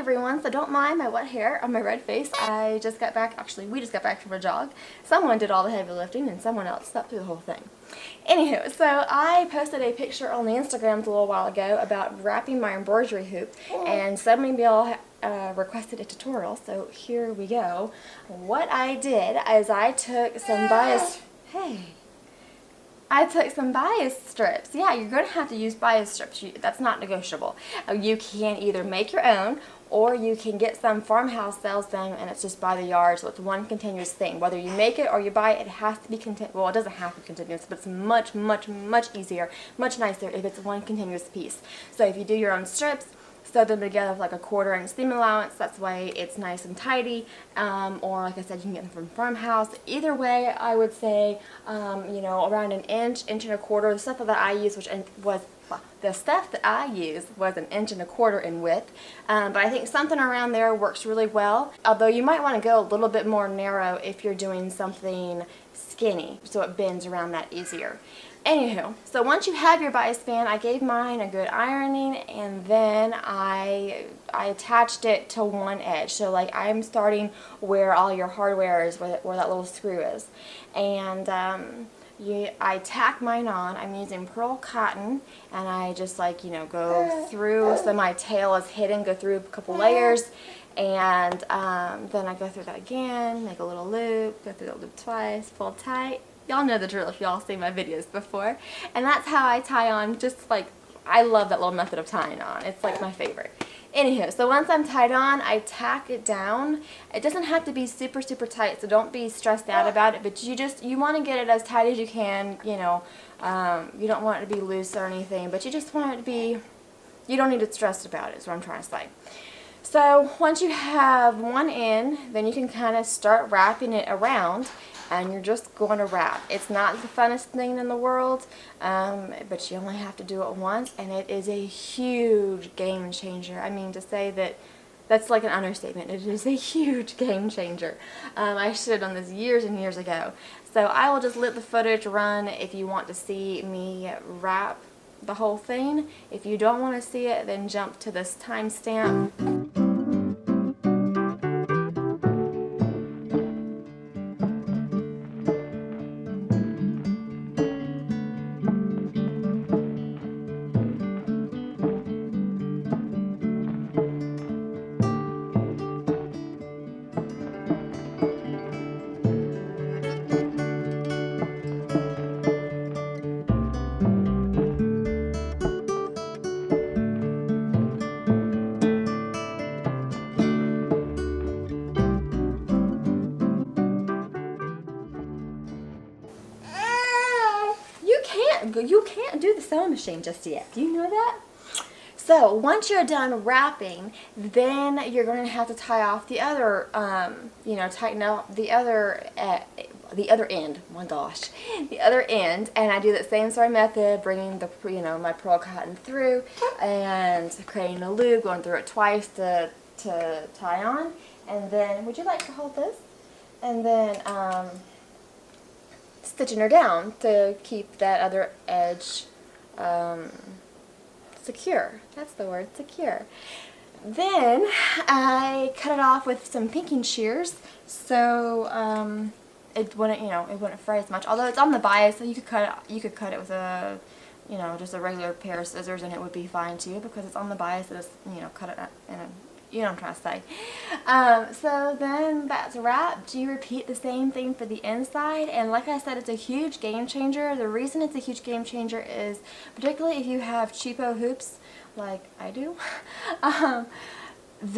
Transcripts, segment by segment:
everyone, so don't mind my wet hair on my red face. I just got back, actually we just got back from a jog. Someone did all the heavy lifting and someone else slept through the whole thing. Anywho, so I posted a picture on the Instagrams a little while ago about wrapping my embroidery hoop, and so many people requested a tutorial, so here we go. What I did is I took some bias strips. Yeah, you're going to have to use bias strips. That's not negotiable. You can either make your own, or you can get some farmhouse sells them, and it's just by the yard, so it's one continuous thing. Whether you make it or you buy it, it has to be well, it doesn't have to be continuous, but it's much, much, much easier, much nicer if it's one continuous piece. So if you do your own strips, sew them together with like a 1/4 inch seam allowance. That's the way it's nice and tidy. Or like I said, you can get them from farmhouse. Either way, I would say, you know, around an inch, inch and a quarter. The stuff that I used, was an inch and a quarter in width. But I think something around there works really well. Although you might want to go a little bit more narrow if you're doing something skinny, so it bends around that easier. Anywho, so once you have your bias band, I gave mine a good ironing, and then I attached it to one edge. So like I'm starting where all your hardware is, where that little screw is. And I tack mine on. I'm using pearl cotton, and I just like, you know, go through, so my tail is hidden, go through a couple layers, and then I go through that again, make a little loop, go through the loop twice, pull tight. Y'all know the drill if y'all seen my videos before. And that's how I tie on, just like, I love that little method of tying on. It's like my favorite. Anywho, so once I'm tied on, I tack it down. It doesn't have to be super, super tight, so don't be stressed out about it, but you want to get it as tight as you can, you know. You don't want it to be loose or anything, but you just want it to be, you don't need to stress about it, is what I'm trying to say. So once you have one end, then you can kind of start wrapping it around, and you're just going to wrap. It's not the funnest thing in the world, but you only have to do it once, and it is a huge game changer. I mean, to say that, that's like an understatement. It is a huge game changer. I should have done this years and years ago. So I will just let the footage run if you want to see me wrap the whole thing. If you don't want to see it, then jump to this timestamp. You can't do the sewing machine just yet. Do you know that? So once you're done wrapping, then you're going to have to tie off the other, you know, tighten up the other end. My gosh, the other end. And I do that same sort of method, bringing the, you know, my pearl cotton through and creating a loop, going through it twice to tie on. And then, would you like to hold this? And then stitching her down to keep that other edge secure. That's the word, secure. Then I cut it off with some pinking shears, so it wouldn't, you know, it wouldn't fray as much. Although it's on the bias, so you could cut it with a, you know, just a regular pair of scissors, and it would be fine too, because it's on the bias. It's, you know, cut it in a, you know what I'm trying to say. So then that's wrapped. You repeat the same thing for the inside, and like I said, it's a huge game changer. The reason it's a huge game changer is, particularly if you have cheapo hoops like I do,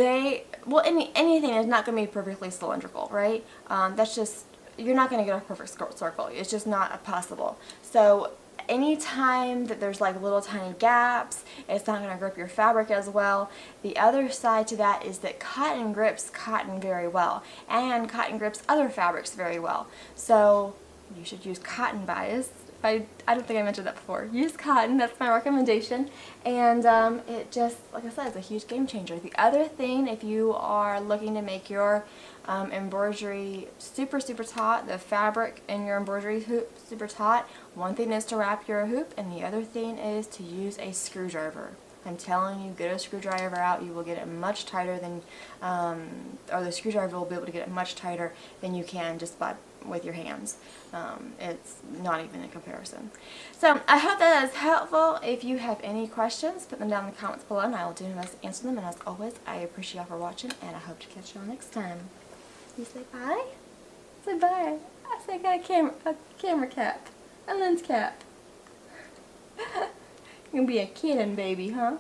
anything is not going to be perfectly cylindrical, right? That's just, you're not going to get a perfect circle. It's just not possible. So anytime that there's like little tiny gaps, it's not going to grip your fabric as well. The other side to that is that cotton grips cotton very well, and cotton grips other fabrics very well. So you should use cotton bias. I don't think I mentioned that before. Use cotton, that's my recommendation. And it just, like I said, it's a huge game changer. The other thing, if you are looking to make your embroidery super, super taut, the fabric in your embroidery hoop super taut, one thing is to wrap your hoop, and the other thing is to use a screwdriver. I'm telling you, get a screwdriver out. You will get it much tighter than, or the screwdriver will be able to get it much tighter than you can just with your hands. It's not even a comparison. So I hope that is helpful. If you have any questions, put them down in the comments below and I will do my best to answer them. And as always, I appreciate y'all for watching and I hope to catch y'all next time. You say bye? Say bye. I say I got a camera cap, a lens cap. You're gonna be a kitten baby, huh?